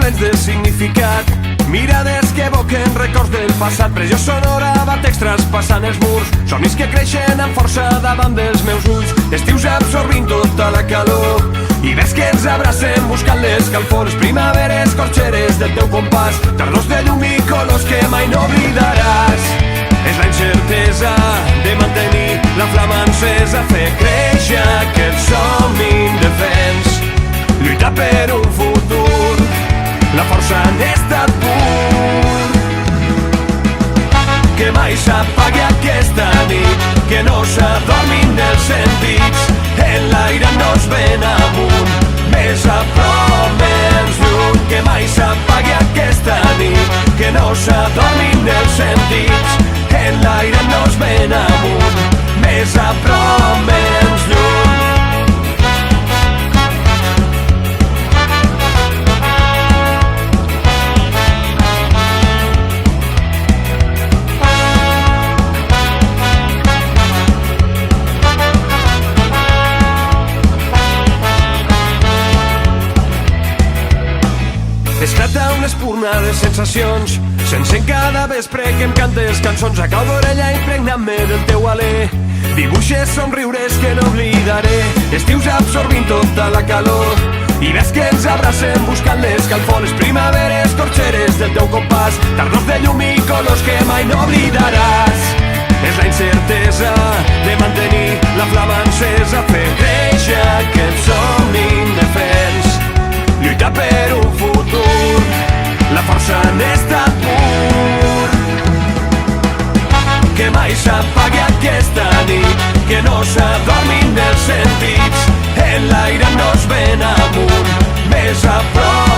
plens de significat, mirades que evoquen records del passat. Pressió sonora va text traspassant els murs, somnis que creixen amb força davant dels meus ulls. Estius absorbint tota la calor, hiverns que ens abracen buscant l'escalfor. Primaveres corxeres del teu compàs, tardors de llum i colors que mai no oblidaràs. És la incertesa de mantenir la flama encesa, fer créixer aquest somni indefens, lluitar per un futur, la força en estat pur. Que mai s'apagui aquesta nit, que no s'adormin els sentits, en l'aire nos ven amunt, més a prop, menys lluny. Que mai s'apagui aquesta nit, que no s'adormin els sentits, en l'aire nos ven amunt, més a prop, menys lluny. Esclata una espurna de sensacions, s'encén cada vespre que em cantes cançons. A cau d'orella impregnant-me del teu alè, dibuixes somriures que no oblidaré. Estius absorbint tota la calor, hiverns que ens abracen buscant l'escalfor. Les primaveres corxeres del teu compàs, tardors de llum i colors que mai no oblidaràs. És la incertesa de mantenir la flama encesa, fer créixer aquest somni indefens, lluitar per un futur, la força en estat pur. Que mai s'apagui aquesta nit, que no s'adormin els sentits, en l'aire nos ven amunt, més a prop,